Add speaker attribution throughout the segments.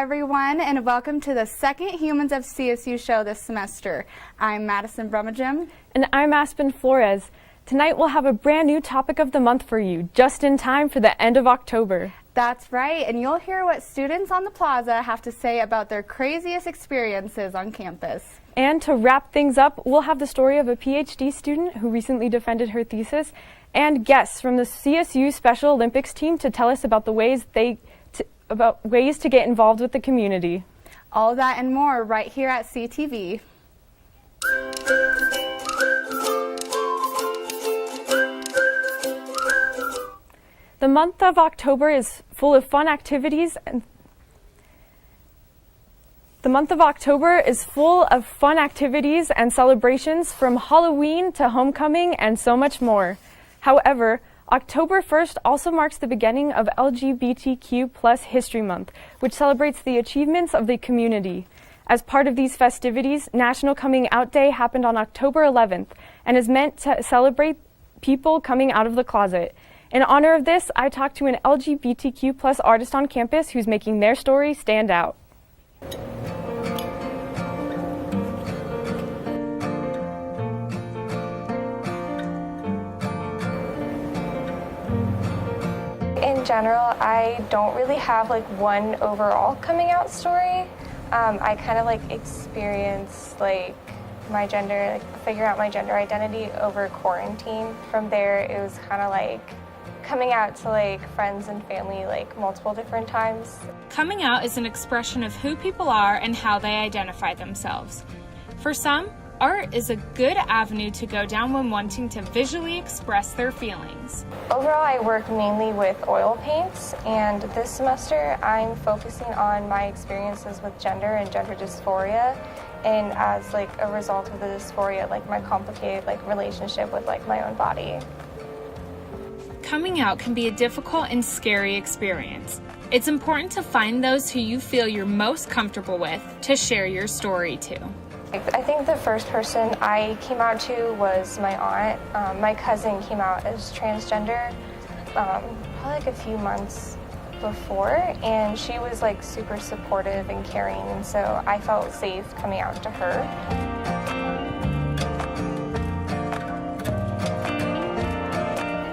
Speaker 1: everyone, and welcome to the second Humans of CSU show this semester. I'm Mattison Brumagim.
Speaker 2: And I'm Aspen Flores. Tonight we'll have a brand new topic of the month for you, just in time for the end of October.
Speaker 1: That's right, and you'll hear what students on the plaza have to say about their craziest experiences on campus.
Speaker 2: And to wrap things up, we'll have the story of a PhD student who recently defended her thesis and guests from the CSU Special Olympics Team to tell us about the ways to get involved with the community.
Speaker 1: All that and more right here at CTV.
Speaker 2: The month of October is full of fun activities and celebrations, from Halloween to homecoming and so much more. However, October 1st also marks the beginning of LGBTQ History Month, which celebrates the achievements of the community. As part of these festivities, National Coming Out Day happened on October 11th and is meant to celebrate people coming out of the closet. In honor of this, I talked to an LGBTQ artist on campus who's making their story stand out.
Speaker 3: In general, I don't really have one overall coming out story. I kind of experience my gender, figure out my gender identity over quarantine. From there, it was kind of coming out to friends and family multiple different times.
Speaker 4: Coming out is an expression of who people are and how they identify themselves. For some, art is a good avenue to go down when wanting to visually express their feelings.
Speaker 3: Overall, I work mainly with oil paints, and this semester I'm focusing on my experiences with gender and gender dysphoria, and as a result of the dysphoria, my complicated relationship with my own body.
Speaker 4: Coming out can be a difficult and scary experience. It's important to find those who you feel you're most comfortable with to share your story to.
Speaker 3: I think the first person I came out to was my aunt. My cousin came out as transgender probably a few months before, and she was super supportive and caring, and so I felt safe coming out to her.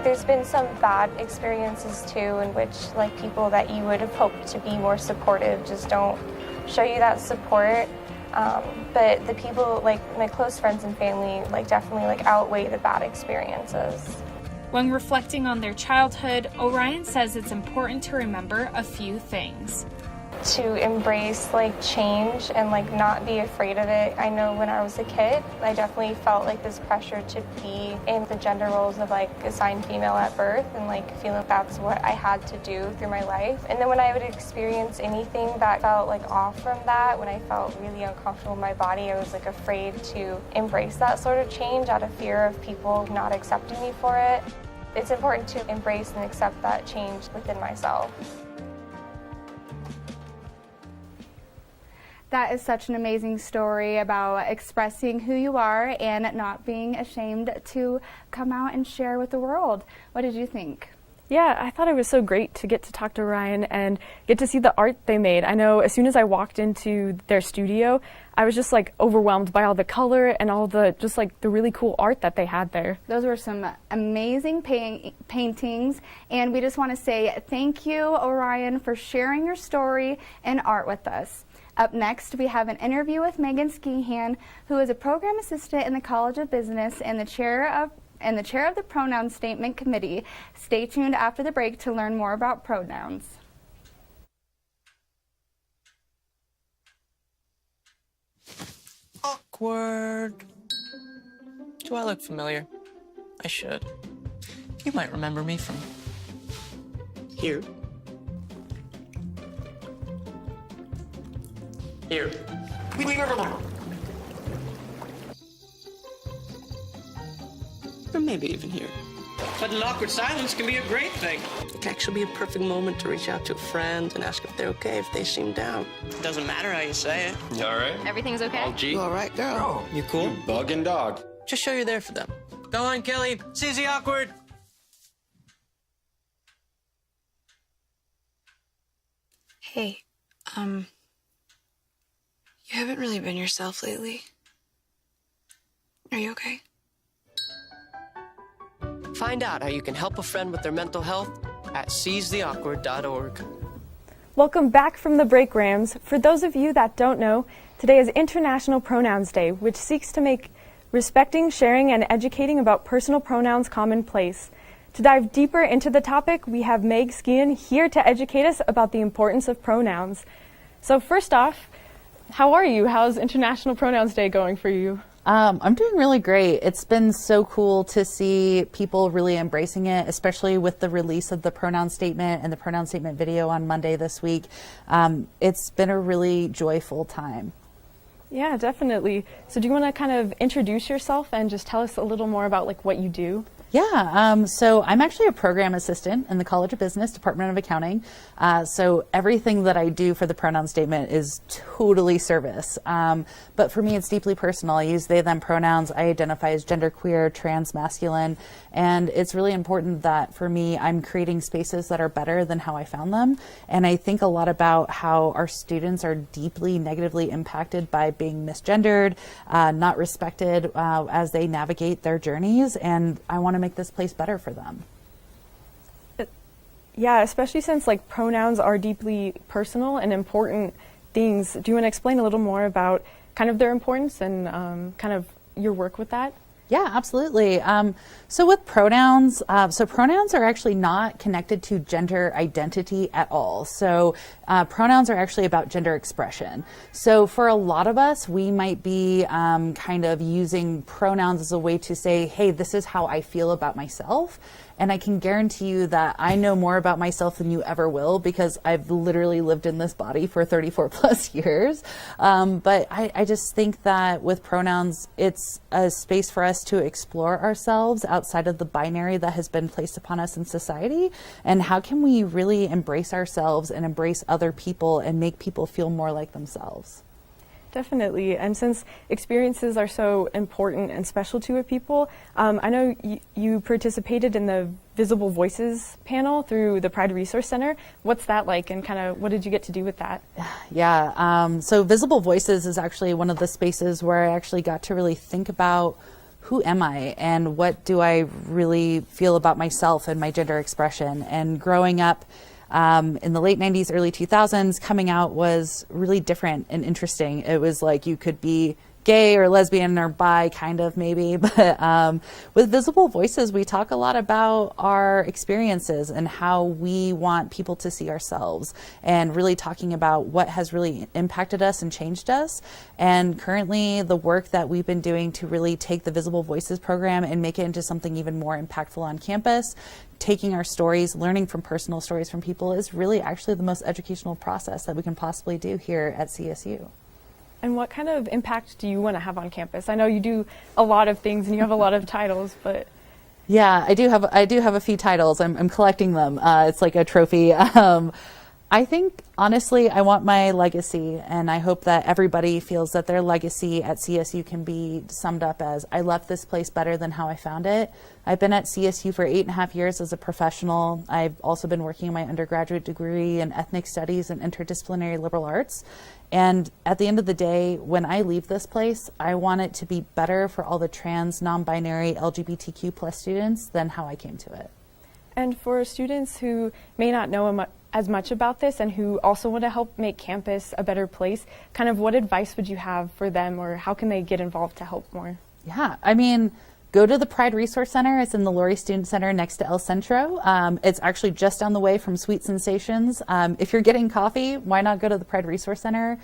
Speaker 3: There's been some bad experiences too, in which people that you would have hoped to be more supportive just don't show you that support. But the people, my close friends and family, definitely outweigh the bad experiences.
Speaker 4: When reflecting on their childhood, Orion says it's important to remember a few things.
Speaker 3: To embrace change and not be afraid of it. I know when I was a kid, I definitely felt this pressure to be in the gender roles of assigned female at birth, and feel that's what I had to do through my life. And then when I would experience anything that felt off from that, when I felt really uncomfortable in my body, I was afraid to embrace that sort of change out of fear of people not accepting me for it. It's important to embrace and accept that change within myself.
Speaker 1: That is such an amazing story about expressing who you are and not being ashamed to come out and share with the world. What did you think?
Speaker 2: Yeah, I thought it was so great to get to talk to Ryan and get to see the art they made. I know as soon as I walked into their studio, I was just overwhelmed by all the color and all the the really cool art that they had there.
Speaker 1: Those were some amazing paintings, and we just want to say thank you, Orion, for sharing your story and art with us. Up next, we have an interview with Megan Skehan, who is a program assistant in the College of Business and the chair of the Pronoun Statement Committee. Stay tuned after the break to learn more about pronouns.
Speaker 5: Awkward. Do I look familiar? I should. You might remember me from here. Here. Or maybe even here.
Speaker 6: But an awkward silence can be a great thing.
Speaker 5: It can actually be a perfect moment to reach out to a friend and ask if they're okay if they seem down.
Speaker 6: It doesn't matter how you say it.
Speaker 7: You all right?
Speaker 8: Everything's okay?
Speaker 7: All G?
Speaker 5: You all right, girl?
Speaker 6: You cool?
Speaker 7: You bugging dog.
Speaker 5: Just show you're there for them.
Speaker 6: Go on, Kelly. Seize the awkward.
Speaker 8: Hey,
Speaker 7: You haven't really been yourself lately. Are you okay?
Speaker 6: Find out how you can help a friend with their mental health at seizetheawkward.org.
Speaker 2: Welcome back from the break, Rams. For those of you that don't know, today is International Pronouns Day, which seeks to make respecting, sharing, and educating about personal pronouns commonplace. To dive deeper into the topic, we have Meg Skean here to educate us about the importance of pronouns. So first off, how are you? How's International Pronouns Day going for you?
Speaker 8: I'm doing really great. It's been so cool to see people really embracing it, especially with the release of the pronoun statement and the pronoun statement video on Monday this week. It's been a really joyful time.
Speaker 2: Yeah, definitely. So do you want to kind of introduce yourself and just tell us a little more about like what you do?
Speaker 8: Yeah, so I'm actually a program assistant in the College of Business, Department of Accounting. So everything that I do for the pronoun statement is totally service. But for me, it's deeply personal. I use they, them pronouns. I identify as genderqueer, trans, masculine. And it's really important that for me, I'm creating spaces that are better than how I found them. And I think a lot about how our students are deeply negatively impacted by being misgendered, not respected as they navigate their journeys. And I want to make this place better for them.
Speaker 2: Yeah, especially since like pronouns are deeply personal and important things. Do you want to explain a little more about kind of their importance and kind of your work with that?
Speaker 8: Yeah, absolutely. So with pronouns, pronouns are actually not connected to gender identity at all. So pronouns are actually about gender expression. So for a lot of us, we might be kind of using pronouns as a way to say, hey, this is how I feel about myself. And I can guarantee you that I know more about myself than you ever will because I've literally lived in this body for 34 plus years. But I just think that with pronouns, it's a space for us to explore ourselves outside of the binary that has been placed upon us in society. And how can we really embrace ourselves and embrace other people and make people feel more like themselves?
Speaker 2: Definitely. And since experiences are so important and special to a people, I know you participated in the Visible Voices panel through the Pride Resource Center. What's that like and kind of what did you get to do with that?
Speaker 8: Yeah, so Visible Voices is actually one of the spaces where I actually got to really think about who am I and what do I really feel about myself and my gender expression. And growing up in the late 90s, early 2000s, coming out was really different and interesting. It was like you could be gay or lesbian or bi, kind of maybe. But with Visible Voices, we talk a lot about our experiences and how we want people to see ourselves and really talking about what has really impacted us and changed us. And currently the work that we've been doing to really take the Visible Voices program and make it into something even more impactful on campus, taking our stories, learning from personal stories from people is really actually the most educational process that we can possibly do here at CSU.
Speaker 2: And what kind of impact do you want to have on campus? I know you do a lot of things and you have a lot of titles, but...
Speaker 8: Yeah, I do have a few titles. I'm collecting them. It's like a trophy. I think, honestly, I want my legacy, and I hope that everybody feels that their legacy at CSU can be summed up as, I left this place better than how I found it. I've been at CSU for 8.5 years as a professional. I've also been working my undergraduate degree in ethnic studies and interdisciplinary liberal arts. And at the end of the day, when I leave this place, I want it to be better for all the trans, non-binary, LGBTQ plus students than how I came to it.
Speaker 2: And for students who may not know as much about this and who also want to help make campus a better place, kind of what advice would you have for them, or how can they get involved to help more?
Speaker 8: Yeah, I mean, go to the Pride Resource Center. It's in the Laurie Student Center next to El Centro. It's actually just down the way from Sweet Sensations. If you're getting coffee, why not go to the Pride Resource Center?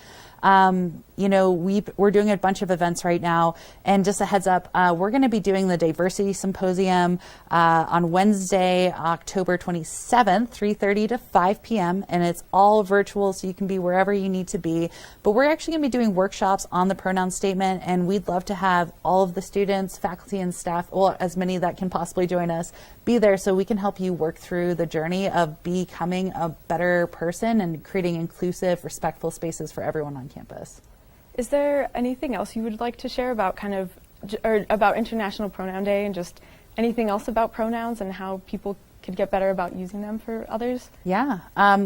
Speaker 8: You know, we're doing a bunch of events right now, and just a heads up, we're going to be doing the Diversity Symposium on Wednesday, October 27th, 3:30 to 5 p.m., and it's all virtual, so you can be wherever you need to be. But we're actually going to be doing workshops on the pronoun statement, and we'd love to have all of the students, faculty, and staff, well, as many that can possibly join us, be there so we can help you work through the journey of becoming a better person and creating inclusive, respectful spaces for everyone on campus.
Speaker 2: Is there anything else you would like to share about kind of, or about International Pronoun Day and just anything else about pronouns and how people could get better about using them for others?
Speaker 8: Yeah.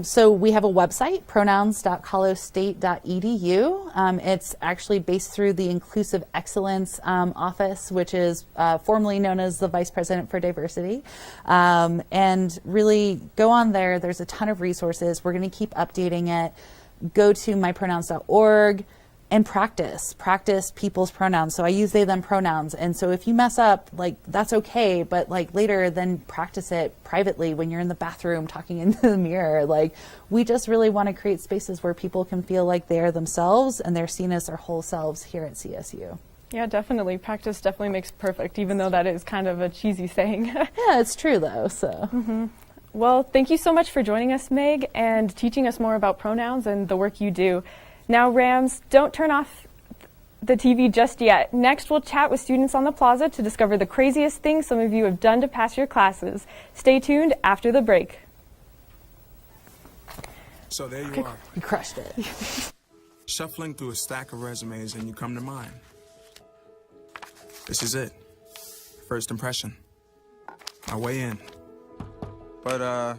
Speaker 8: So we have a website, pronouns.colosstate.edu. It's actually based through the Inclusive Excellence Office, which is formerly known as the Vice President for Diversity. And really go on there. There's a ton of resources. We're going to keep updating it. Go to mypronouns.org. And practice people's pronouns. So I use they, them pronouns. And so if you mess up, like, that's okay. But like later, then practice it privately when you're in the bathroom talking into the mirror. Like, we just really want to create spaces where people can feel like they are themselves and they're seen as their whole selves here at CSU.
Speaker 2: Yeah, definitely. Practice definitely makes perfect, even though that is kind of a cheesy saying.
Speaker 8: Yeah, it's true though, so.
Speaker 2: Well, thank you so much for joining us, Meg, and teaching us more about pronouns and the work you do. Now, Rams, don't turn off the TV just yet. Next, we'll chat with students on the plaza to discover the craziest things some of you have done to pass your classes. Stay tuned after the break.
Speaker 9: So there you are.
Speaker 8: You crushed it.
Speaker 9: Shuffling through a stack of resumes and you come to mine. This is it. First impression. My way in. But,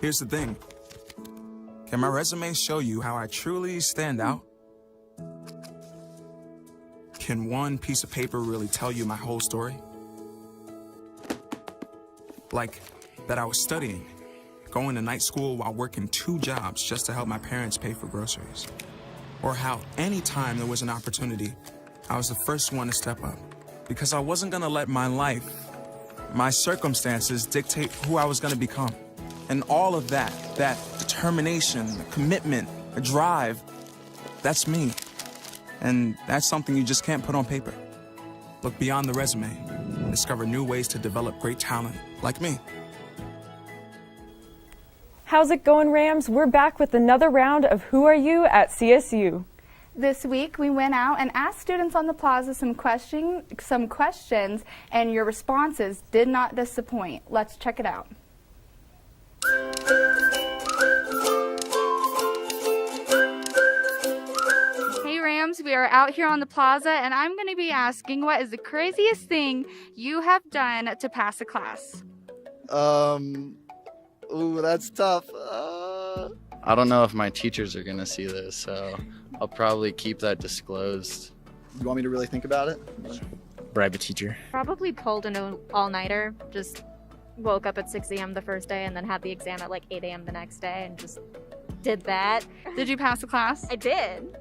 Speaker 9: here's the thing. Can my resume show you how I truly stand out? Can one piece of paper really tell you my whole story? Like that I was studying, going to night school while working 2 jobs just to help my parents pay for groceries. Or how anytime there was an opportunity, I was the first one to step up. Because I wasn't gonna let my life, my circumstances dictate who I was gonna become. And all of that determination, the commitment, the drive, that's me. And that's something you just can't put on paper. Look beyond the resume and discover new ways to develop great talent like me.
Speaker 2: How's it going, Rams? We're back with another round of Who Are You at CSU.
Speaker 1: This week, we went out and asked students on the plaza some questions, and your responses did not disappoint. Let's check it out. Hey Rams, we are out here on the plaza and I'm going to be asking, what is the craziest thing you have done to pass a class?
Speaker 10: Ooh, that's tough.
Speaker 11: I don't know if my teachers are going to see this, so I'll probably keep that disclosed.
Speaker 10: You want me to really think about it?
Speaker 12: Bribe a teacher.
Speaker 13: Probably pulled an all-nighter, just woke up at 6 a.m. the first day and then had the exam at like 8 a.m. the next day and just did that.
Speaker 1: Did you pass the class?
Speaker 13: I did.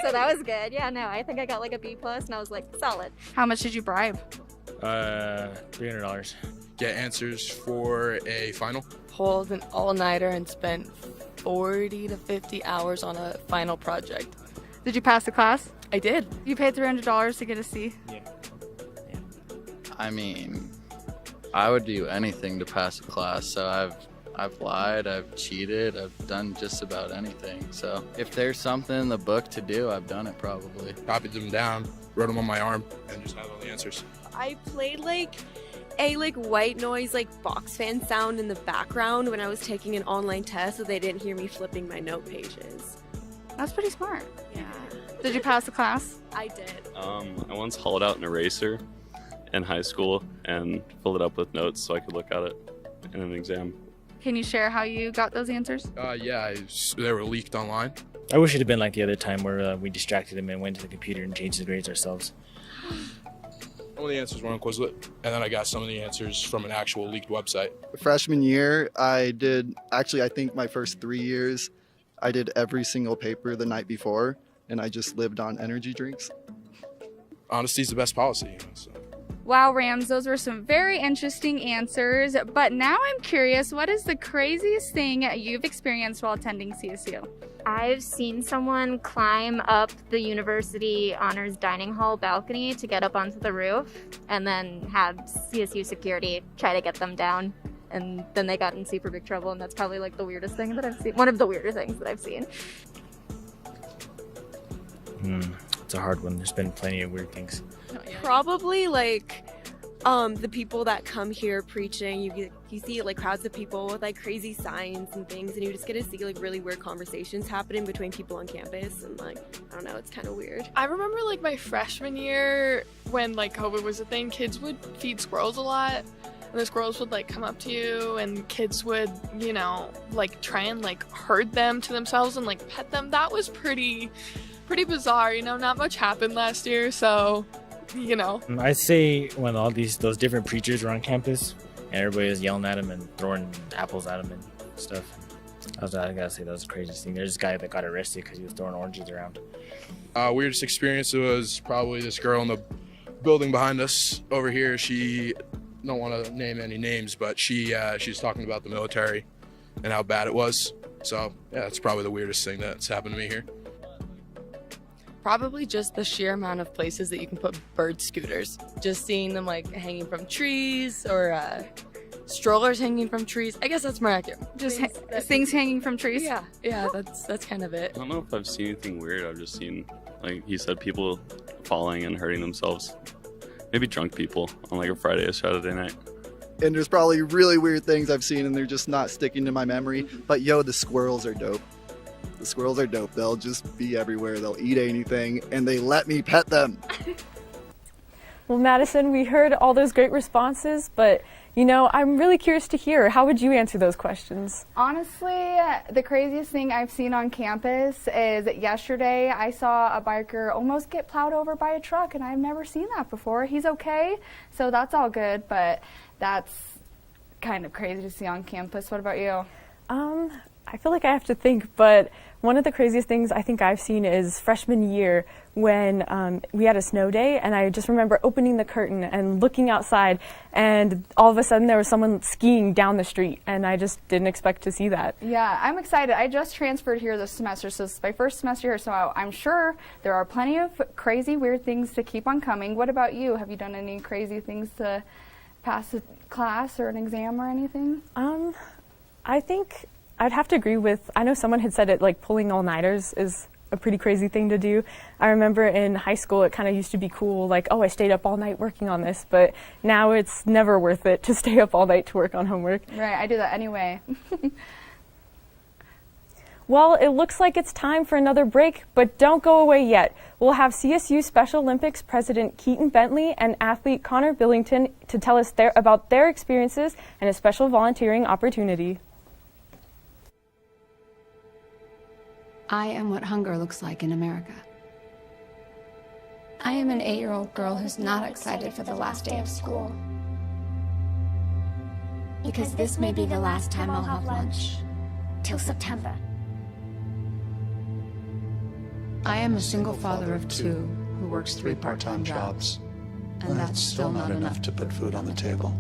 Speaker 13: So that was good. Yeah, no, I think I got like a B+ and I was like, solid.
Speaker 1: How much did you bribe?
Speaker 12: $300.
Speaker 14: Get answers for a final.
Speaker 15: Pulled an all-nighter and spent 40 to 50 hours on a final project.
Speaker 1: Did you pass the class?
Speaker 15: I did.
Speaker 1: You paid $300 to get a C?
Speaker 12: Yeah.
Speaker 11: I mean, I would do anything to pass a class, so I've lied, I've cheated, I've done just about anything. So if there's something in the book to do, I've done it probably.
Speaker 14: Copied them down, wrote them on my arm, and just had all the answers.
Speaker 16: I played a white noise box fan sound in the background when I was taking an online test so they didn't hear me flipping my note pages.
Speaker 1: That's pretty smart.
Speaker 16: Yeah.
Speaker 1: Did you pass the class?
Speaker 16: I did.
Speaker 17: I once hollowed out an eraser in high school and filled it up with notes so I could look at it in an exam.
Speaker 1: Can you share how you got those answers?
Speaker 14: Yeah, they were leaked online.
Speaker 12: I wish it had been like the other time where we distracted him and went to the computer and changed the grades ourselves.
Speaker 14: Some of the answers were on Quizlet, and then I got some of the answers from an actual leaked website.
Speaker 10: Freshman year, I think my first 3 years, I did every single paper the night before, and I just lived on energy drinks.
Speaker 14: Honesty's the best policy. So.
Speaker 1: Wow, Rams, those were some very interesting answers. But now I'm curious, what is the craziest thing you've experienced while attending CSU?
Speaker 13: I've seen someone climb up the university honors dining hall balcony to get up onto the roof and then have CSU security try to get them down. And then they got in super big trouble, and that's probably the weirdest thing that I've seen. One of the weirder things that I've seen.
Speaker 12: It's a hard one. There's been plenty of weird things.
Speaker 16: Probably the people that come here preaching, you see crowds of people with crazy signs and things, and you just get to see really weird conversations happening between people on campus, and I don't know, it's kind of weird.
Speaker 18: I remember my freshman year when COVID was a thing, kids would feed squirrels a lot, and the squirrels would like come up to you, and kids would, you know, like try and like herd them to themselves and like pet them. That was pretty bizarre. You know, not much happened last year, so you know.
Speaker 12: I'd say when all those different preachers were on campus and everybody was yelling at them and throwing apples at them and stuff. I gotta say that was the craziest thing. There's this guy that got arrested because he was throwing oranges around.
Speaker 14: Weirdest experience was probably this girl in the building behind us over here. She, don't want to name any names, but she's talking about the military and how bad it was. So yeah, that's probably the weirdest thing that's happened to me here.
Speaker 15: Probably just the sheer amount of places that you can put bird scooters. Just seeing them like hanging from trees or strollers hanging from trees. I guess that's more accurate.
Speaker 19: Just things hanging from trees?
Speaker 15: Yeah, that's kind of it.
Speaker 17: I don't know if I've seen anything weird. I've just seen, like he said, people falling and hurting themselves. Maybe drunk people on like a Friday or Saturday night.
Speaker 10: And there's probably really weird things I've seen and they're just not sticking to my memory. But yo, the squirrels are dope. The squirrels are dope. They'll just be everywhere. They'll eat anything and they let me pet them.
Speaker 2: Well, Mattison, we heard all those great responses, but you know, I'm really curious to hear, how would you answer those questions?
Speaker 1: Honestly, the craziest thing I've seen on campus is yesterday I saw a biker almost get plowed over by a truck, and I've never seen that before. He's okay, so that's all good, but that's kind of crazy to see on campus. What about you?
Speaker 2: I feel like I have to think, but one of the craziest things I think I've seen is freshman year when we had a snow day, and I just remember opening the curtain and looking outside, and all of a sudden there was someone skiing down the street, and I just didn't expect to see that.
Speaker 1: Yeah, I'm excited. I just transferred here this semester, so this is my first semester here, so I'm sure there are plenty of crazy, weird things to keep on coming. What about you? Have you done any crazy things to pass a class or an exam or anything?
Speaker 2: I think I'd have to agree with, I know someone had said it, like pulling all-nighters is a pretty crazy thing to do. I remember in high school it kind of used to be cool, like, oh, I stayed up all night working on this, but now it's never worth it to stay up all night to work on homework.
Speaker 1: Right, I do that anyway.
Speaker 2: Well, it looks like it's time for another break, but don't go away yet. We'll have CSU Special Olympics President Keaton Bentley and athlete Connor Billington to tell us about their experiences and a special volunteering opportunity.
Speaker 20: I am what hunger looks like in America. I am an 8-year-old girl who's not excited for the last day of school. Because this may be the last time I'll have lunch. Till September. I am a single father of 2 who works 3 part-time jobs. And that's still not enough to put food on the table.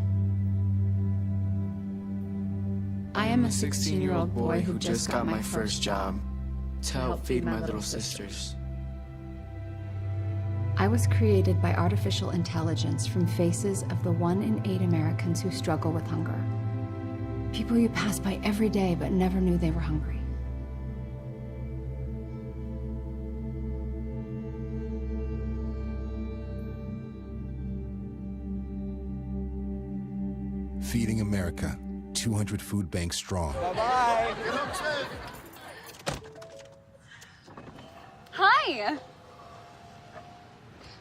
Speaker 20: I am a 16-year-old boy who just got my first job. To help feed my little sisters. I was created by artificial intelligence from faces of the 1 in 8 Americans who struggle with hunger. People you pass by every day but never knew they were hungry.
Speaker 21: Feeding America, 200 food banks strong.
Speaker 22: Bye-bye.
Speaker 23: Hi!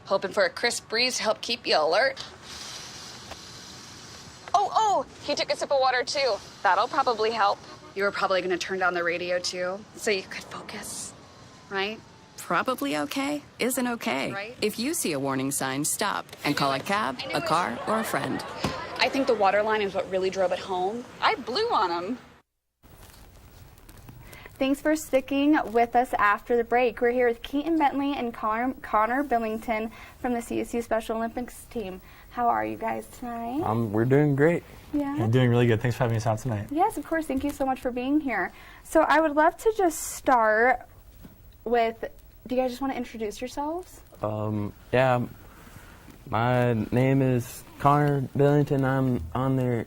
Speaker 23: Hoping for a crisp breeze to help keep you alert. Oh, he took a sip of water too. That'll probably help. You were probably gonna turn down the radio too, so you could focus, right?
Speaker 24: Probably okay isn't okay.
Speaker 23: Right.
Speaker 24: If you see a warning sign, stop and call a cab, a car, or a friend.
Speaker 23: I think the water line is what really drove it home. I blew on him.
Speaker 1: Thanks for sticking with us after the break. We're here with Keaton Bentley and Connor Billington from the CSU Special Olympics Team. How are you guys tonight?
Speaker 25: We're doing great.
Speaker 1: Yeah.
Speaker 25: You're doing really good. Thanks for having us out tonight.
Speaker 1: Yes, of course. Thank you so much for being here. So I would love to just start with, do you guys just want to introduce yourselves?
Speaker 25: Yeah. My name is Connor Billington. I'm on their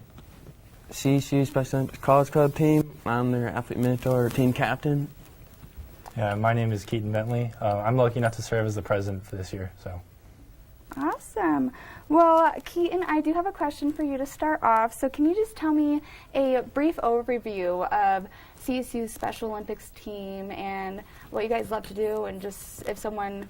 Speaker 25: CSU Special Olympics College Club team. I'm their athlete mentor, team captain.
Speaker 26: Yeah, my name is Keaton Bentley. I'm lucky enough to serve as the president for this year. So.
Speaker 1: Awesome. Well, Keaton, I do have a question for you to start off. So can you just tell me a brief overview of CSU Special Olympics team and what you guys love to do, and just if someone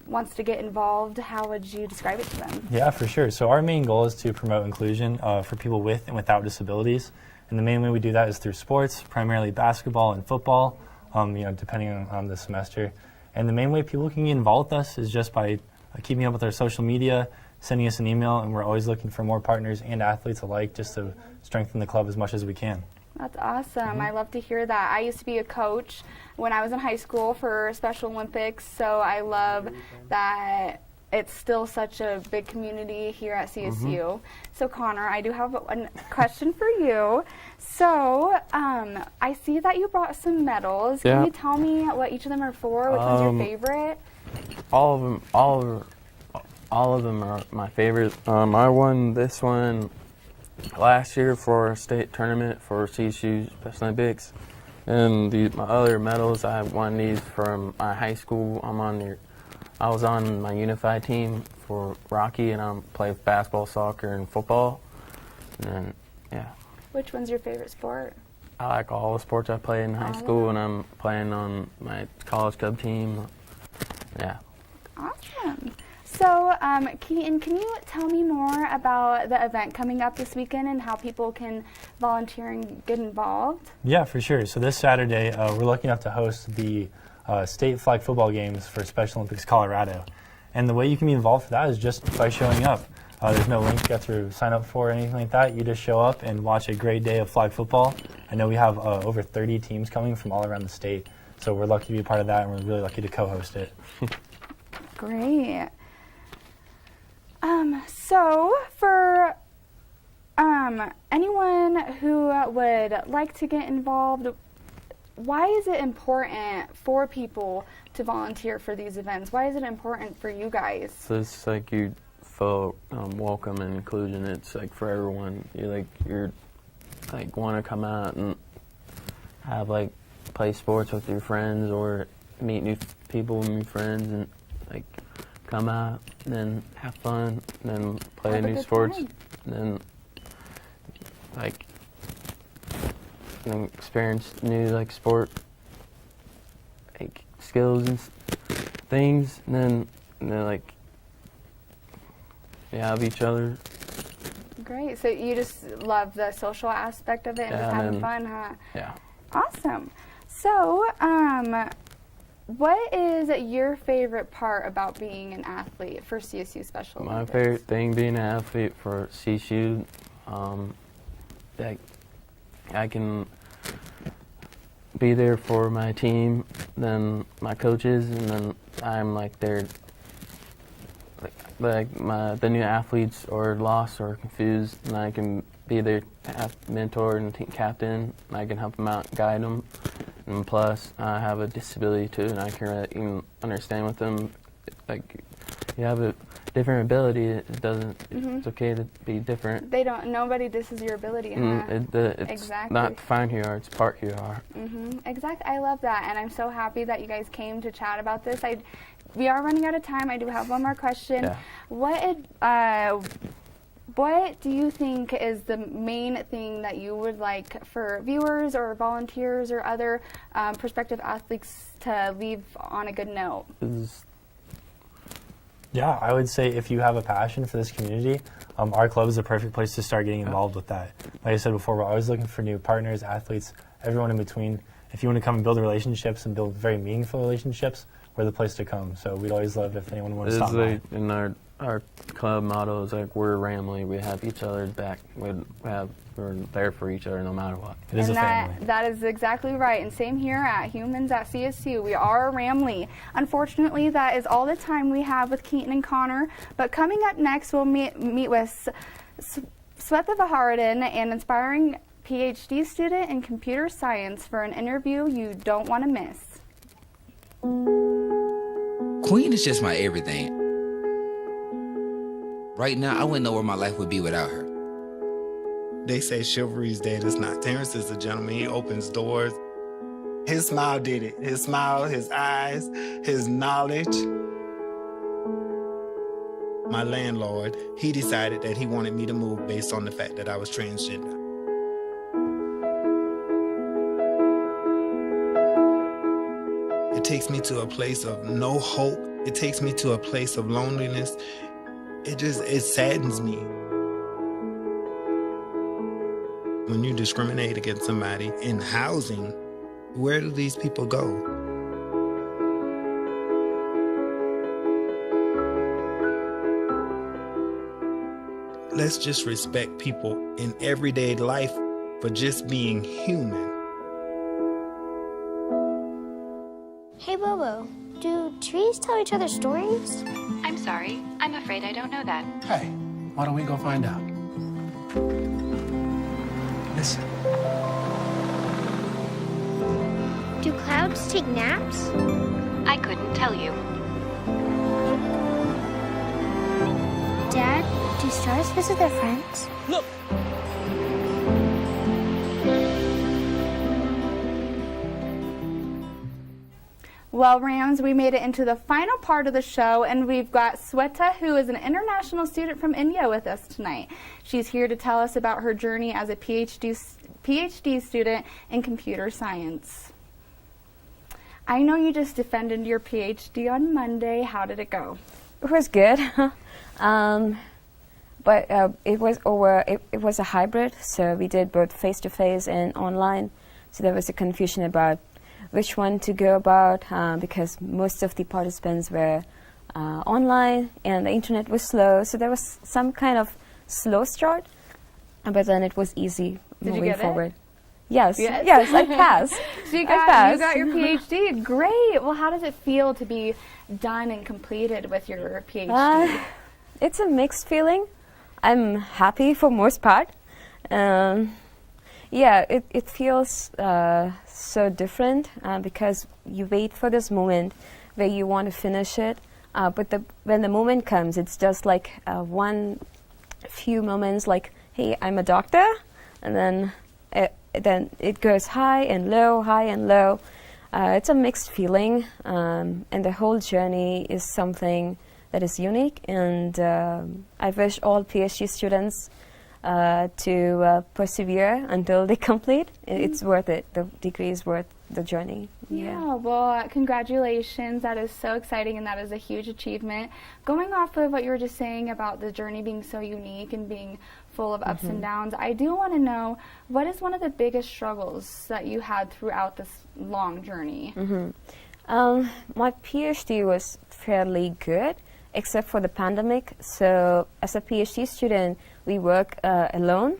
Speaker 1: wants to get involved, how would you describe it to them?
Speaker 26: Yeah, for sure. So our main goal is to promote inclusion for people with and without disabilities. And the main way we do that is through sports, primarily basketball and football, depending on the semester. And the main way people can get involved with us is just by keeping up with our social media, sending us an email, and we're always looking for more partners and athletes alike just to strengthen the club as much as we can.
Speaker 1: That's awesome. I love to hear that. I used to be a coach when I was in high school for Special Olympics, so I love that it's still such a big community here at CSU. So Connor, I do have a question for you. So I see that you brought some medals.
Speaker 25: Yeah.
Speaker 1: Can you tell me what each of them are for? Which one's your favorite?
Speaker 25: All of them are my favorite. I won this one last year for a state tournament for CSU Special Olympics, and my other medals I won these from my high school. I was on my unified team for Rocky, and I play basketball, soccer, and football. And yeah.
Speaker 1: Which one's your favorite sport?
Speaker 25: I like all the sports I played in high school, and I'm playing on my college club team. Yeah.
Speaker 1: Awesome. So, Keaton, can you tell me more about the event coming up this weekend and how people can volunteer and get involved?
Speaker 26: Yeah, for sure. So this Saturday, we're lucky enough to host the state flag football games for Special Olympics Colorado. And the way you can be involved for that is just by showing up. There's no link you have to sign up for or anything like that. You just show up and watch a great day of flag football. I know we have over 30 teams coming from all around the state, so we're lucky to be a part of that, and we're really lucky to co-host it.
Speaker 1: Great. So for anyone who would like to get involved, why is it important for people to volunteer for these events? Why is it important for you guys?
Speaker 25: So it's like you feel welcome and inclusion. It's like for everyone. You're want to come out and have play sports with your friends or meet new people and new friends and come out and then have fun and then play new sports and then experience new sport skills and things and then have each other.
Speaker 1: Great. So you just love the social aspect of it and just having fun, huh?
Speaker 25: Yeah.
Speaker 1: Awesome. So, what is your favorite part about being an athlete for CSU Special Olympics?
Speaker 25: My favorite thing being an athlete for CSU, I can be there for my team, then my coaches, and then I'm the new athletes are lost or confused, and I can be their mentor and team captain, and I can help them out, guide them. And plus, I have a disability too, and I can even understand with them. You have a different ability. It doesn't. It's okay to be different.
Speaker 1: Nobody disses your ability, huh?
Speaker 25: It's
Speaker 1: exactly.
Speaker 25: not find who you are. It's part who you are.
Speaker 1: Exactly. I love that, and I'm so happy that you guys came to chat about this. We are running out of time. I do have one more question.
Speaker 25: Yeah.
Speaker 1: What do you think is the main thing that you would like for viewers or volunteers or other prospective athletes to leave on a good note?
Speaker 26: Yeah, I would say if you have a passion for this community, our club is a perfect place to start getting involved with that. Like I said before, we're always looking for new partners, athletes, everyone in between. If you want to come and build relationships and build very meaningful relationships, we're the place to come. So we'd always love if anyone wants to stop by.
Speaker 25: In our club motto is we're a family. We have each other's back. We're there for each other no matter what.
Speaker 26: It is a family.
Speaker 1: That is exactly right. And same here at Humans at CSU. We are a family. Unfortunately, that is all the time we have with Keaton and Connor. But coming up next, we'll meet with Swetha Vaharadin, an inspiring PhD student in computer science, for an interview you don't want to miss.
Speaker 3: Queen is just my everything. Right now, I wouldn't know where my life would be without her.
Speaker 4: They say chivalry's dead. It's not. Terrence is a gentleman. He opens doors. His smile did it. His smile, his eyes, his knowledge. My landlord, he decided that he wanted me to move based on the fact that I was transgender. It takes me to a place of no hope It takes me to a place of loneliness. It saddens me. When you discriminate against somebody in housing, where do these people go? Let's just respect people in everyday life for just being human.
Speaker 5: Hey, Bobo, do trees tell each other stories?
Speaker 6: I'm sorry. I'm afraid I don't know that.
Speaker 7: Hey, why don't we go find out? Listen.
Speaker 5: Do clouds take naps?
Speaker 6: I couldn't tell you.
Speaker 5: Dad, do stars visit their friends?
Speaker 7: Look!
Speaker 1: Well, Rams, we made it into the final part of the show, and we've got Sweta, who is an international student from India, with us tonight. She's here to tell us about her journey as a PhD student in computer science. I know you just defended your PhD on Monday. How did it go?
Speaker 8: It was good, but it was a hybrid, so we did both face-to-face and online. So there was a confusion about which one to go about because most of the participants were online and the internet was slow, so there was some kind of slow start, but then it was easy moving forward. Yes, I passed.
Speaker 1: So you got your PhD. Great. Well, how does it feel to be done and completed with your PhD?
Speaker 8: It's a mixed feeling. I'm happy for most part. It feels so different because you wait for this moment where you want to finish it, but when the moment comes, it's just like one few moments like, hey, I'm a doctor, and then it goes high and low, high and low. It's a mixed feeling, and the whole journey is something that is unique, and I wish all PhD students to persevere until they complete. It's worth it. The degree is worth the journey.
Speaker 1: Yeah, well, congratulations. That is so exciting, and that is a huge achievement. Going off of what you were just saying about the journey being so unique and being full of ups and downs, I do want to know, what is one of the biggest struggles that you had throughout this long journey?
Speaker 8: My PhD was fairly good, except for the pandemic. So as a PhD student, we work alone.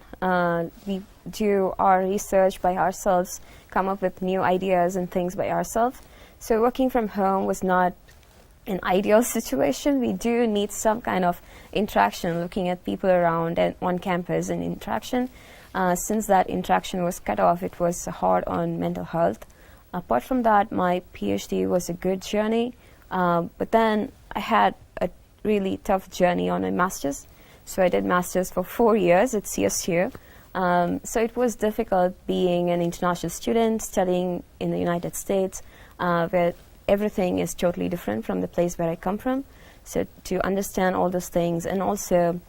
Speaker 8: We do our research by ourselves, come up with new ideas and things by ourselves. So working from home was not an ideal situation. We do need some kind of interaction, looking at people around and on campus and interaction. Since that interaction was cut off, it was hard on mental health. Apart from that, my PhD was a good journey, but then I had a really tough journey on my master's. So I did master's for 4 years at CSU. So it was difficult being an international student, studying in the United States, where everything is totally different from the place where I come from. So to understand all those things, and also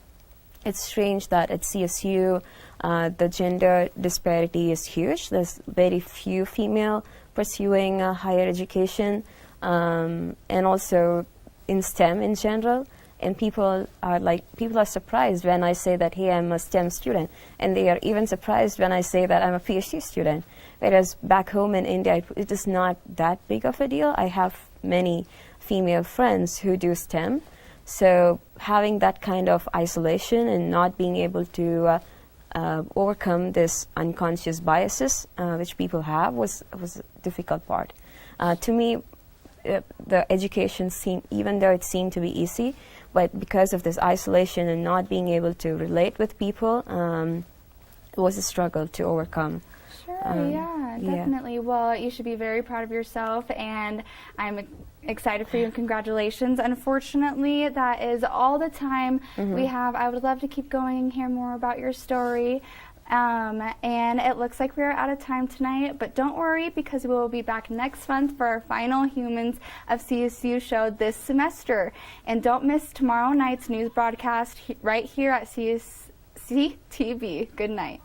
Speaker 8: it's strange that at CSU, the gender disparity is huge. There's very few female pursuing higher education, and also in STEM in general. And people are surprised when I say that, hey, I'm a STEM student. And they are even surprised when I say that I'm a PhD student. Whereas back home in India, it is not that big of a deal. I have many female friends who do STEM. So having that kind of isolation and not being able to overcome this unconscious biases which people have was a difficult part. To me, the education seemed, even though it seemed to be easy, but because of this isolation and not being able to relate with people, it was a struggle to overcome.
Speaker 1: Sure, yeah, definitely. Yeah. Well, you should be very proud of yourself, and I'm excited for you, and congratulations. Unfortunately, that is all the time we have. I would love to keep going and hear more about your story. And it looks like we're out of time tonight, but don't worry, because we will be back next month for our final Humans of CSU show this semester. And don't miss tomorrow night's news broadcast right here at CTV. Good night.